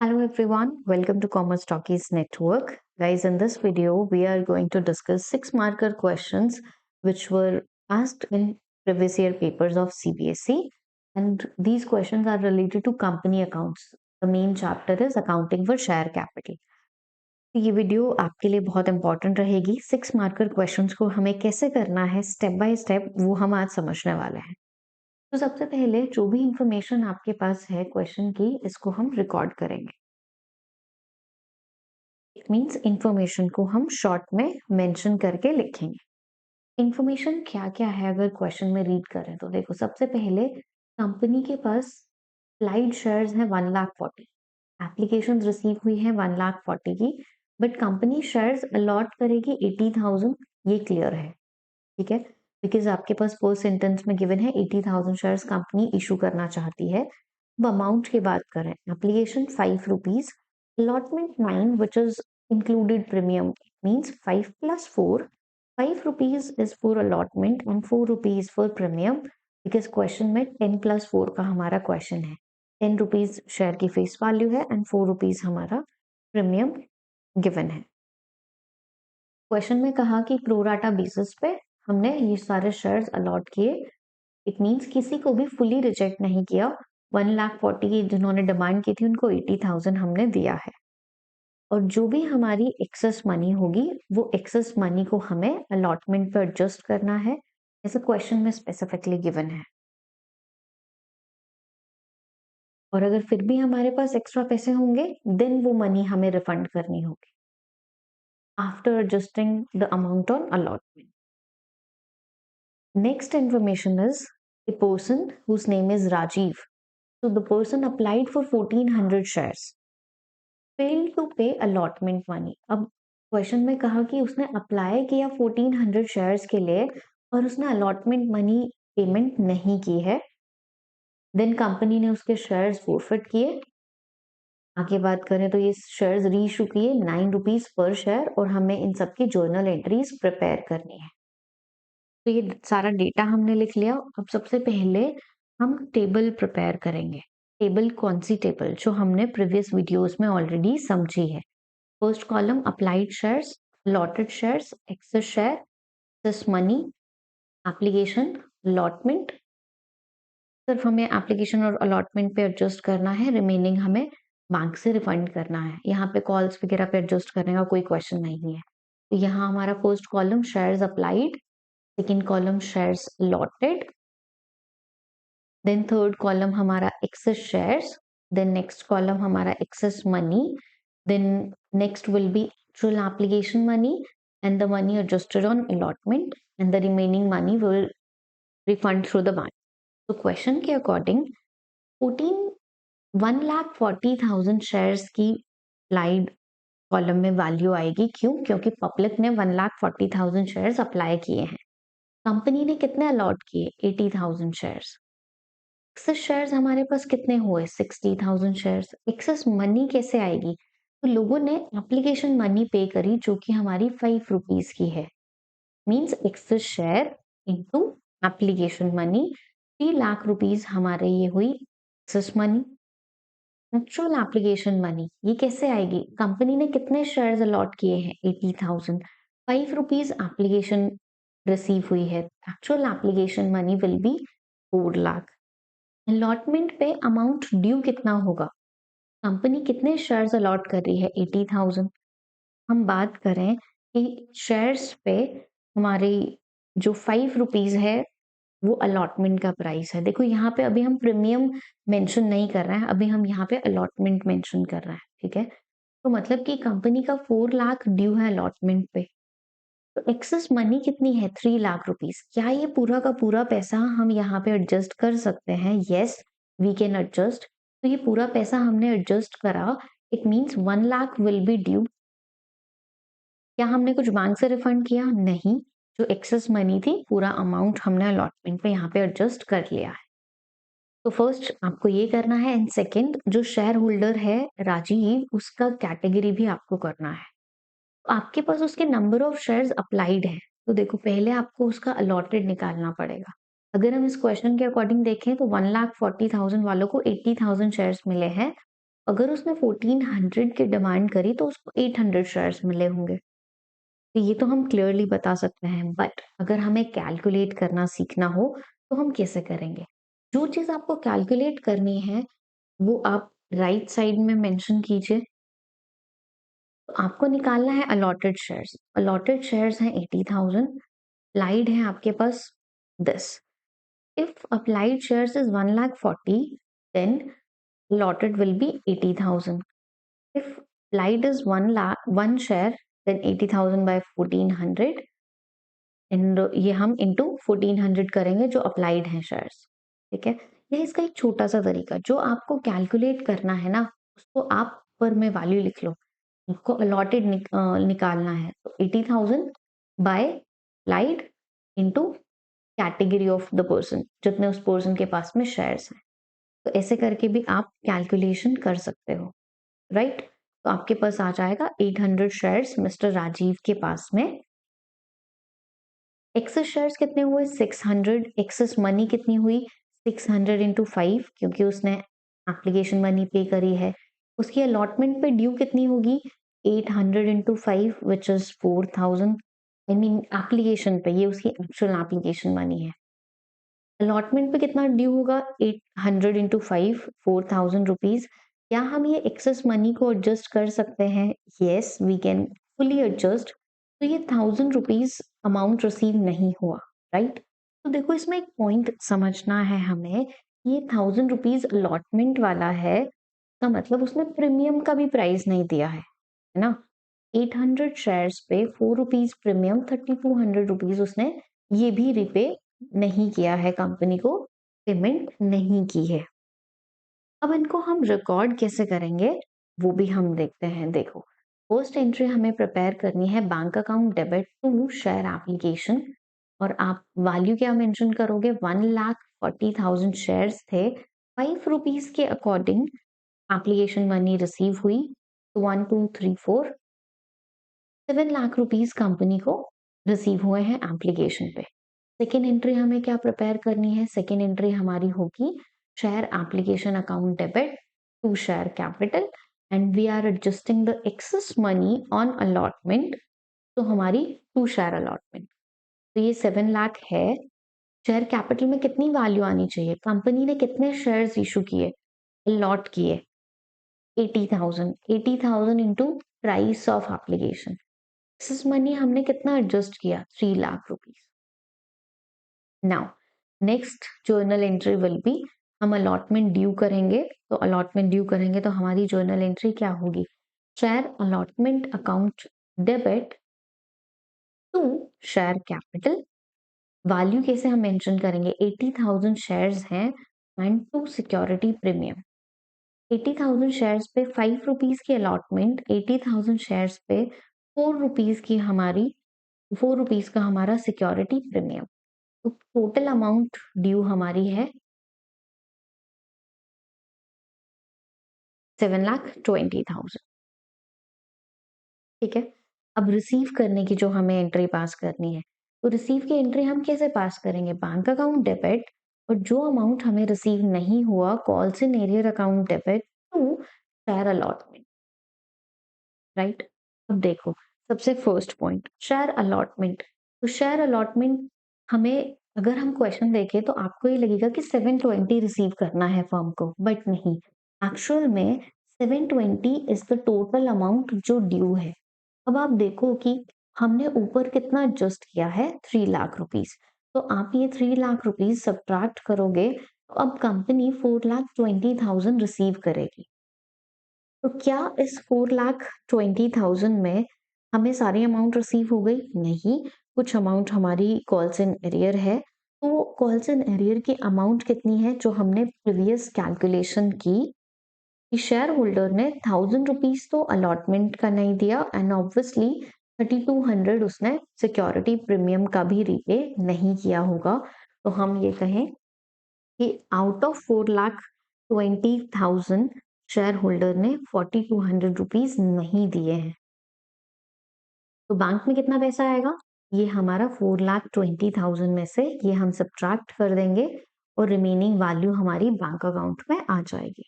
Hello everyone, welcome to Commerce Talkies Network. Guys, in this video, we are going to discuss 6 marker questions which were asked in previous year papers of CBSE. And these questions are related to company accounts. The main chapter is accounting for share capital. ये video आपके लिए बहुत important रहेगी। 6 marker questions को हमें कैसे करना है स्टेप बाय स्टेप, वो हम आज समझने वाले हैं। तो सबसे पहले जो भी इंफॉर्मेशन आपके पास है क्वेश्चन की, इसको हम रिकॉर्ड करेंगे। इट मीन्स इंफॉर्मेशन को हम शॉर्ट में मेंशन करके लिखेंगे। इंफॉर्मेशन क्या क्या है अगर क्वेश्चन में रीड करें तो देखो, सबसे पहले कंपनी के पास अप्लाइड शेयर्स है 1,40,000, एप्लीकेशन रिसीव हुई है 1,40,000 की, बट कंपनी शेयर्स अलॉट करेगी 80,000, ये क्लियर है, ठीक है। बिकॉज आपके पास फर्स्ट सेंटेंस में गिवन है 80,000 शेयर्स कंपनी इशू करना चाहती है। अब अमाउंट की बात करें, application 5 rupees, allotment 9 which is included premium. It means 5 plus 4. 5 rupees is for allotment and 4 rupees for premium, because question में 10 plus 4 का हमारा क्वेश्चन है। 10 रुपीज शेयर की फेस वैल्यू है एंड 4 रुपीज हमारा प्रीमियम गिवन है। क्वेश्चन में कहा कि प्रोराटा बेसिस पे हमने ये सारे शेयर्स अलॉट किए। इट मींस किसी को भी फुली रिजेक्ट नहीं किया। 1,40,000 की जिन्होंने डिमांड की थी उनको 80,000 हमने दिया है। और जो भी हमारी एक्सेस मनी होगी वो एक्सेस मनी को हमें अलॉटमेंट पर एडजस्ट करना है, ऐसा क्वेश्चन में स्पेसिफिकली गिवन है। और अगर फिर भी हमारे पास एक्स्ट्रा पैसे होंगे देन वो मनी हमें रिफंड करनी होगी after adjusting the amount on allotment. Next information is a person whose name is Rajiv. So the person applied for 1,400 shares, failed to pay allotment money. अब क्वेश्चन में कहा कि उसने अप्लाई किया 1,400 शेयर्स के लिए और उसने अलॉटमेंट मनी पेमेंट नहीं की है, देन कंपनी ने उसके शेयर्स फोरफिट किए। आगे बात करें तो ये शेयर्स रीइशू किए 9 रुपीज पर शेयर, और हमें इन सब की जर्नल एंट्रीज प्रिपेयर करनी है। तो ये सारा डेटा हमने लिख लिया। अब सबसे पहले हम टेबल प्रिपेयर करेंगे। टेबल कौन सी टेबल? जो हमने प्रीवियस वीडियोस में ऑलरेडी समझी है। First column applied shares, allotted shares, access share, excess money, application, allotment. सिर्फ हमें एप्लीकेशन और अलॉटमेंट पे एडजस्ट करना है, रिमेनिंग हमें बैंक से रिफंड करना है। यहाँ पे कॉल्स वगैरह पे एडजस्ट करने का कोई क्वेश्चन नहीं है। तो यहाँ हमारा first column shares applied, second column shares allotted, then third column हमारा excess shares, then next column हमारा excess money, then next will be actual application money and the money adjusted on allotment, and the remaining money will refund through the bank. तो question के according 1,40,000 shares की applied column में value आएगी। क्यों? क्योंकि public ने 1,40,000 shares apply किए हैं। कंपनी ने कितने अलॉट किए? 80,000 शेयर्स। एक्सेस शेयर्स हमारे पास कितने हुए? 60,000 शेयर्स। एक्सेस मनी कैसे आएगी? तो लोगों ने एप्लीकेशन मनी पे करी जो कि हमारी 5 रुपीज की है। Means access share into application money, 3 lakh rupees हमारे ये हुई excess money. Actual application money ये कैसे आएगी? कंपनी ने कितने शेयर्स अलॉट किए हैं? 80,000। 5 रुपीज एप्लीकेशन रिसीव हुई है, actual application money will be 4 lakh. Allotment पे अमाउंट ड्यू कितना होगा? कंपनी कितने शेयर्स अलॉट कर रही है? 80,000। हम बात करें कि शेयर्स पे हमारी जो 5 रुपीज है वो अलॉटमेंट का प्राइस है। देखो यहाँ पे अभी हम प्रीमियम मेंशन नहीं कर रहे हैं, अभी हम यहाँ पे अलॉटमेंट मेंशन कर रहे हैं, ठीक है। तो मतलब कि कंपनी का 4 लाख ड्यू है अलॉटमेंट पे। तो एक्सेस मनी कितनी है? 3 लाख रुपीज। क्या ये पूरा का पूरा पैसा हम यहाँ पे एडजस्ट कर सकते हैं? Yes, we can adjust. तो ये पूरा पैसा हमने एडजस्ट करा, it means 1 lakh will be due. क्या हमने कुछ बैंक से रिफंड किया? नहीं। जो एक्सेस मनी थी पूरा अमाउंट हमने अलॉटमेंट पे यहाँ पे एडजस्ट कर लिया है। तो फर्स्ट आपको ये करना है, एंड सेकंड जो शेयर होल्डर है राजीव, उसका कैटेगरी भी आपको करना है। तो आपके पास उसके नंबर ऑफ शेयर्स अप्लाइड है, तो देखो पहले आपको उसका अलॉटेड निकालना पड़ेगा। अगर हम इस क्वेश्चन के अकॉर्डिंग देखें तो 1,40,000 वालों को 80,000 शेयर्स मिले हैं, अगर उसने 1400 की डिमांड करी तो उसको 800 शेयर्स मिले होंगे। तो ये तो हम क्लियरली बता सकते हैं, बट अगर हमें कैलकुलेट करना सीखना हो तो हम कैसे करेंगे? जो चीज आपको कैलकुलेट करनी है वो आप राइट साइड में मेंशन कीजिए। तो आपको निकालना है अलॉटेड शेयर्स। अलॉटेड शेयर्स हैं 80,000। अप्लाइड है आपके पास this. If applied shares is 1,40,000 then allotted will be 80,000. If applied is 1 share, then 80,000 by 1400 and ये हम इंटू 1400 करेंगे जो अप्लाइड है शेयर्स। ठीक है, ये इसका एक छोटा सा तरीका। जो आपको कैलकुलेट करना है ना उसको आप पर में वैल्यू लिख लो। आपको अलॉटेड निकालना है तो 80,000 by applied into category of the person, जितने उस पर्सन के पास में शेयर्स हैं। तो ऐसे करके भी आप कैलकुलेशन कर सकते हो, राइट। तो आपके पास आ जाएगा 800 शेयर्स मिस्टर राजीव के पास में। एक्सेस शेयर्स कितने हुए? 600। एक्सेस मनी कितनी हुई? 600 इंटू 5, क्योंकि उसने एप्लीकेशन मनी पे करी है। उसकी अलॉटमेंट पे ड्यू कितनी होगी? 800 into 5 which is 4000। I mean application पे, ये उसकी एक्चुअल एप्लीकेशन मनी है। अलॉटमेंट पे कितना ड्यू होगा? 800 इंटू 5, 4000 रुपीज। क्या हम ये एक्सेस मनी को एडजस्ट कर सकते हैं? Yes, we can fully adjust. तो ये 1000 रुपीज अमाउंट रिसीव नहीं हुआ, राइट। तो देखो इसमें एक पॉइंट समझना है हमें। ये 1000 रुपीज अलॉटमेंट वाला है, का मतलब उसने प्रीमियम का भी प्राइस नहीं दिया है ना। 800 शेयर्स पे 4 रुपीज प्रीमियम, 3200 रुपीज उसने ये भी रिपे नहीं किया है, कंपनी को पेमेंट नहीं की है। अब इनको हम रिकॉर्ड कैसे करेंगे वो भी हम देखते हैं। देखो, फर्स्ट एंट्री हमें प्रिपेयर करनी है bank account debit to share application. और आप वैल्यू क्या मेंशन करोगे? 1,40,000 शेयर्स थे, 5 रुपीज के अकॉर्डिंग एप्लीकेशन मनी रिसीव हुई। तो 1 2 3 4 7 लाख रुपीस कंपनी को रिसीव हुए हैं एप्लीकेशन पे। सेकेंड एंट्री हमें क्या प्रिपेयर करनी है? सेकेंड एंट्री हमारी होगी share application account debit to share capital and we are adjusting the excess money on allotment. तो हमारी टू शेयर अलॉटमेंट, तो ये 7 लाख है। शेयर कैपिटल में कितनी वैल्यू आनी चाहिए? कंपनी ने कितने शेयर्स इशू किए, अलॉट किए? 80,000। 80,000 into price of application. Excess money हमने कितना एडजस्ट किया? 3 lakh rupees. Now next journal entry will be, हम अलॉटमेंट ड्यू करेंगे। तो अलॉटमेंट ड्यू करेंगे तो हमारी जर्नल एंट्री क्या होगी? Share allotment account debit to share capital. Value कैसे हम मेंशन करेंगे? 80,000 शेयर्स हैं and to security premium. 80,000 shares पे 5 रुपीज की अलॉटमेंट, 80,000 शेयर्स पे 4 रुपीज की हमारी 4 रुपीज का हमारा सिक्योरिटी प्रीमियम। तो टोटल अमाउंट ड्यू हमारी है 7,20,000। ठीक है, अब रिसीव करने की जो हमें एंट्री पास करनी है, तो रिसीव की एंट्री हम कैसे पास करेंगे? बैंक अकाउंट डेबिट और जो अमाउंट हमें रिसीव नहीं हुआ, calls in arrear account debit to share allotment, right. अब देखो, सबसे फर्स्ट पॉइंट शेयर अलॉटमेंट। तो शेयर अलॉटमेंट हमें, अगर हम क्वेश्चन देखें तो आपको ये लगेगा कि 720 रिसीव करना है फर्म को, बट नहीं। एक्चुअल में 720 इज द टोटल अमाउंट जो ड्यू है। अब आप देखो कि हमने ऊपर कितना एडजस्ट किया है? 3 लाख रुपीस। तो आप ये 3 लाख रुपीस सब्ट्रैक्ट करोगे तो अब कंपनी 4,20,000 रिसीव करेगी। तो क्या इस 4,20,000 में हमें सारी अमाउंट रिसीव हो गई? नहीं, कुछ अमाउंट हमारी कॉल्स इन एरियर है। तो कॉल्स इन एरियर की अमाउंट कितनी है जो हमने प्रीवियस कैलकुलेशन की? शेयर होल्डर ने 1,000 रुपीज तो अलॉटमेंट का नहीं दिया एंड ऑब्वियसली 3,200 उसने सिक्योरिटी प्रीमियम का भी रीपे नहीं किया होगा। तो हम ये कहें कि आउट ऑफ 4,20,000 शेयर होल्डर ने 4,200 रुपीज नहीं दिए हैं। तो बैंक में कितना पैसा आएगा? ये हमारा 4,20,000 में से ये हम सब्ट्रैक्ट कर देंगे और रिमेनिंग वैल्यू हमारी बैंक अकाउंट में आ जाएगी।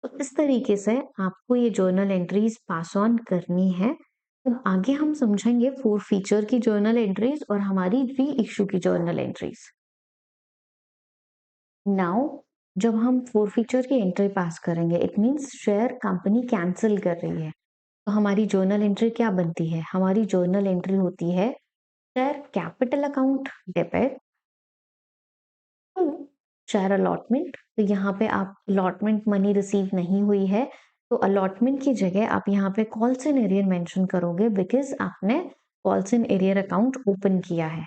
तो इस तरीके से आपको ये जर्नल एंट्रीज पास ऑन करनी है। तो आगे हम समझेंगे फोर फीचर की जर्नल एंट्रीज और हमारी री इशू की जर्नल एंट्रीज। नाउ जब हम फोर फीचर की एंट्री पास करेंगे, it means share company cancel कर रही है, तो हमारी जर्नल एंट्री क्या बनती है? हमारी जर्नल एंट्री होती है share capital account debit to share allotment. तो यहाँ पे आप अलॉटमेंट मनी रिसीव नहीं हुई है, तो अलॉटमेंट की जगह आप यहाँ पे कॉल्स इन एरियर मेंशन करोगे, बिकॉज आपने calls in arrear account open किया है।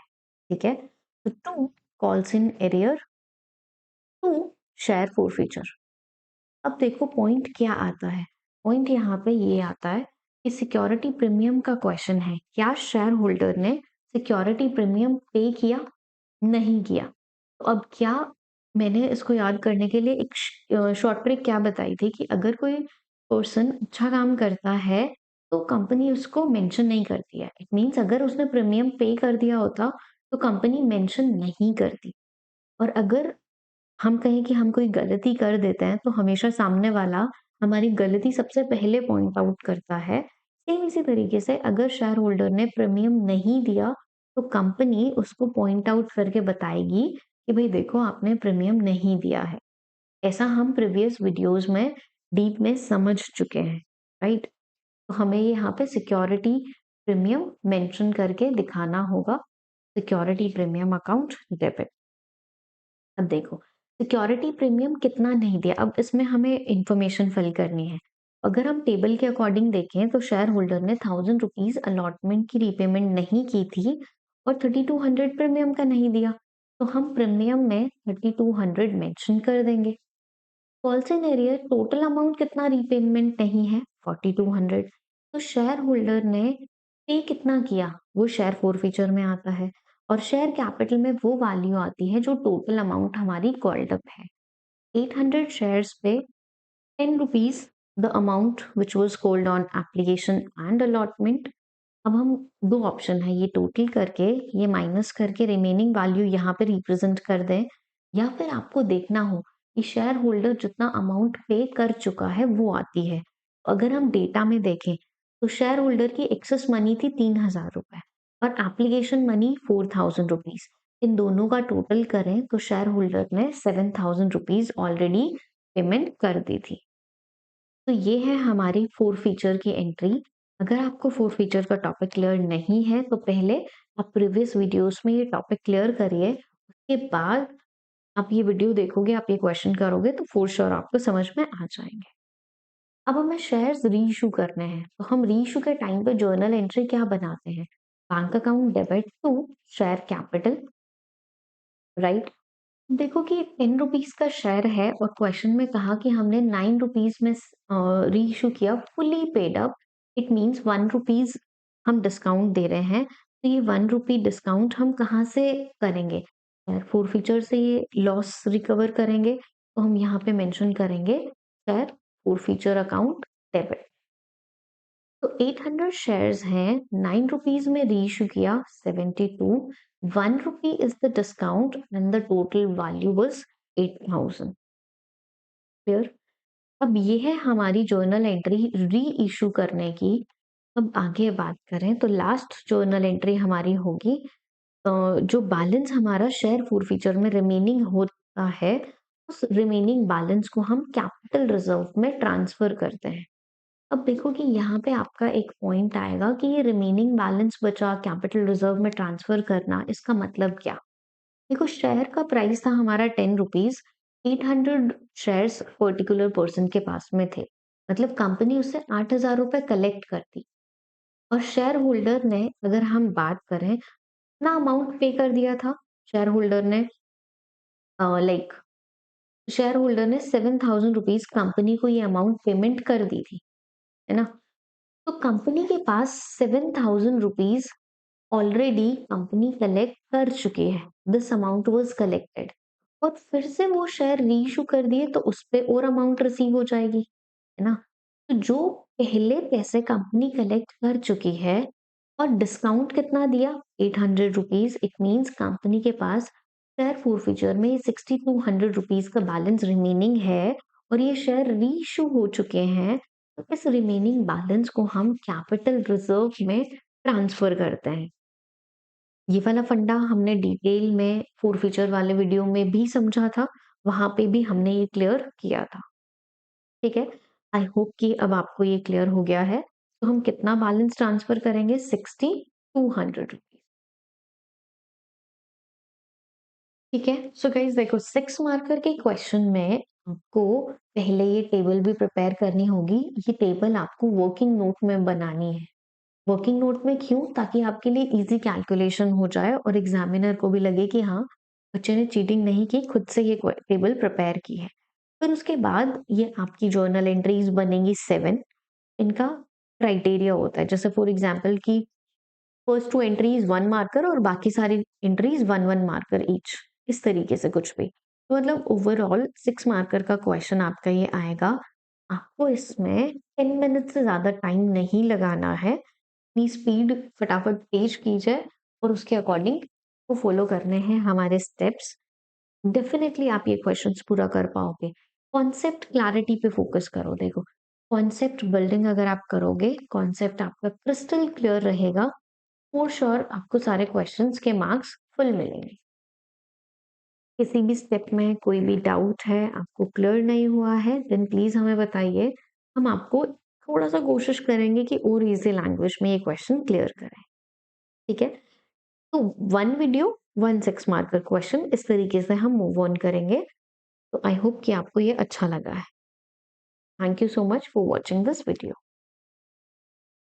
ठीक है, तो to calls in arrear to share forfeiture. अब देखो पॉइंट क्या आता है। पॉइंट यहाँ पे ये आता है कि सिक्योरिटी प्रीमियम का क्वेश्चन है, क्या शेयर होल्डर ने सिक्योरिटी प्रीमियम पे किया? नहीं किया। तो अब क्या, मैंने इसको याद करने के लिए एक शॉर्ट ट्रिक क्या बताई थी कि अगर कोई पर्सन अच्छा काम करता है तो कंपनी उसको मेंशन नहीं करती है। इट मींस अगर उसने प्रीमियम पे कर दिया होता तो कंपनी मेंशन नहीं करती। और अगर हम कहें कि हम कोई गलती कर देते हैं तो हमेशा सामने वाला हमारी गलती सबसे पहले पॉइंट आउट करता है। सेम इसी तरीके से अगर शेयर होल्डर ने प्रीमियम नहीं दिया तो कंपनी उसको पॉइंट आउट करके बताएगी कि भाई देखो आपने प्रीमियम नहीं दिया है। ऐसा हम प्रीवियस वीडियोस में डीप में समझ चुके हैं, राइट? तो हमें यहाँ पे सिक्योरिटी प्रीमियम मेंशन करके दिखाना होगा, सिक्योरिटी प्रीमियम अकाउंट डेबिट। अब देखो सिक्योरिटी प्रीमियम कितना नहीं दिया, अब इसमें हमें इंफॉर्मेशन फिल करनी है। अगर हम टेबल के अकॉर्डिंग देखें तो शेयर होल्डर ने 1000 रुपीज अलॉटमेंट की रीपेमेंट नहीं की थी और 3200 प्रीमियम का नहीं दिया, तो हम प्रीमियम में 3200 मेंशन कर देंगे। Calls in arrear total amount कितना रीपेमेंट नहीं है? 4200। तो शेयर होल्डर ने पे कितना किया वो शेयर फोरफीचर में आता है, और शेयर कैपिटल में वो वैल्यू आती है जो टोटल अमाउंट हमारी कॉल्ड अप है। 800 शेयर्स पे 10 rupees the amount which was called on application and allotment. अब हम दो ऑप्शन है, ये टोटल करके ये माइनस करके रिमेनिंग वैल्यू यहाँ पे रिप्रेजेंट कर दें, या फिर आपको देखना हो कि शेयर होल्डर जितना अमाउंट पे कर चुका है वो आती है। अगर हम डेटा में देखें तो शेयर होल्डर की एक्सेस मनी थी 3000 रुपए और एप्लीकेशन मनी 4000 रुपीज। इन दोनों का टोटल करें तो शेयर होल्डर ने 7000 रुपीज ऑलरेडी पेमेंट कर दी थी। तो ये है हमारी फोर फीचर की एंट्री। अगर आपको फोर फीचर का टॉपिक क्लियर नहीं है तो पहले आप प्रीवियस वीडियोस में ये टॉपिक क्लियर करिए, उसके बाद आप ये वीडियो देखोगे, आप ये क्वेश्चन करोगे तो फोर श्योर आपको समझ में आ जाएंगे। अब हमें शेयर्स री इशू करने हैं, तो हम री इशू के टाइम पे जर्नल एंट्री क्या बनाते हैं? Bank account debit to share capital, right? देखो कि 10 रुपीज का शेयर है और क्वेश्चन में कहा कि हमने 9 रुपीज में री इशू किया fully paid up. It means 1 rupees हम डिस्काउंट दे रहे हैं, तो ये 1 रुपी डिस्काउंट हम कहाँ से करेंगे? फोर फीचर से ये लॉस रिकवर करेंगे, तो हम यहाँ पे मेंशन करेंगे share four feature account debit. तो 800 शेयर्स हैं, 9 रुपीज में री इशू किया 72, 1 रुपी is the discount and the total value was 8000। Clear? अब ये है हमारी जर्नल एंट्री री इशू करने की। अब आगे बात करें तो लास्ट जर्नल एंट्री हमारी होगी जो बैलेंस हमारा शेयर फोर फीचर में रिमेनिंग होता है, उस रिमेनिंग बैलेंस को हम कैपिटल रिजर्व में ट्रांसफर करते हैं। अब देखो कि यहाँ पे आपका एक पॉइंट आएगा कि ये रिमेनिंग बैलेंस बचा कैपिटल रिजर्व में ट्रांसफर करना, इसका मतलब क्या? देखो शेयर का प्राइस था हमारा 10 रुपीज, 800 शेयर्स पर्टिकुलर पर्सन के पास में थे, मतलब कंपनी उससे 8000 रुपए कलेक्ट करती, और शेयर होल्डर ने, अगर हम बात करें, कितना अमाउंट पे कर दिया था शेयर होल्डर ने? लाइक शेयर होल्डर ने 7000 रुपीज कंपनी को ये अमाउंट पेमेंट कर दी थी, है ना? तो कंपनी के पास 7000 रुपीज ऑलरेडी कंपनी कलेक्ट कर चुकी है, दिस अमाउंट वाज कलेक्टेड, और फिर से वो शेयर रीइशू कर दिए तो उस पे और अमाउंट रिसीव हो जाएगी, है ना? तो जो पहले पैसे कंपनी कलेक्ट कर चुकी है और डिस्काउंट कितना दिया? 800 रुपीज। इट मीन्स कंपनी के पास शेयर फोर फीचर में 6200 रुपीज का बैलेंस रिमेनिंग है, और ये शेयर रीइश्यू हो चुके हैं, तो इस रिमेनिंग बैलेंस को हम कैपिटल रिजर्व में ट्रांसफर करते हैं। ये वाला फंडा हमने डिटेल में फोरफीचर वाले वीडियो में भी समझा था, वहां पे भी हमने ये क्लियर किया था। ठीक है, आई होप कि अब आपको ये क्लियर हो गया है। तो हम कितना बैलेंस ट्रांसफर करेंगे? 60 200 रुपीज। ठीक है, सो गाइस देखो 6 मार्कर के क्वेश्चन में आपको पहले ये टेबल भी प्रिपेयर करनी होगी। ये टेबल आपको वर्किंग नोट में बनानी है। वर्किंग नोट में क्यों? ताकि आपके लिए इजी कैलकुलेशन हो जाए और एग्जामिनर को भी लगे कि हाँ, बच्चे ने चीटिंग नहीं की, खुद से ये टेबल प्रिपेयर की है। फिर उसके बाद ये आपकी जर्नल एंट्रीज बनेंगी 7। इनका क्राइटेरिया होता है, जैसे फॉर एग्जाम्पल की फर्स्ट 2 एंट्रीज 1 मार्कर और बाकी सारी एंट्रीज 1 1 मार्कर ईच, इस तरीके से कुछ भी। तो मतलब ओवरऑल 6 मार्कर का क्वेश्चन आपका ये आएगा। आपको इसमें 10 मिनट से ज्यादा टाइम नहीं लगाना है। अपनी स्पीड फटाफट तेज की जाए और उसके अकॉर्डिंग को फॉलो करने हैं हमारे स्टेप्स। डेफिनेटली आप ये क्वेश्चंस पूरा कर पाओगे। कॉन्सेप्ट क्लैरिटी पे फोकस करो। देखो, कॉन्सेप्ट बिल्डिंग अगर आप करोगे, कॉन्सेप्ट आपका क्रिस्टल क्लियर रहेगा, फॉर श्योर आपको सारे क्वेश्चंस के मार्क्स फुल मिलेंगे। किसी भी स्टेप में कोई भी डाउट है, आपको क्लियर नहीं हुआ है, देन प्लीज हमें बताइए। हम आपको थोड़ा सा कोशिश करेंगे कि और इजी लैंग्वेज में ये क्वेश्चन क्लियर करें। ठीक है, तो 1 वीडियो 1 6 मार्कर क्वेश्चन, इस तरीके से हम मूव ऑन करेंगे। तो आई होप कि आपको ये अच्छा लगा है। Thank you so much for watching this video.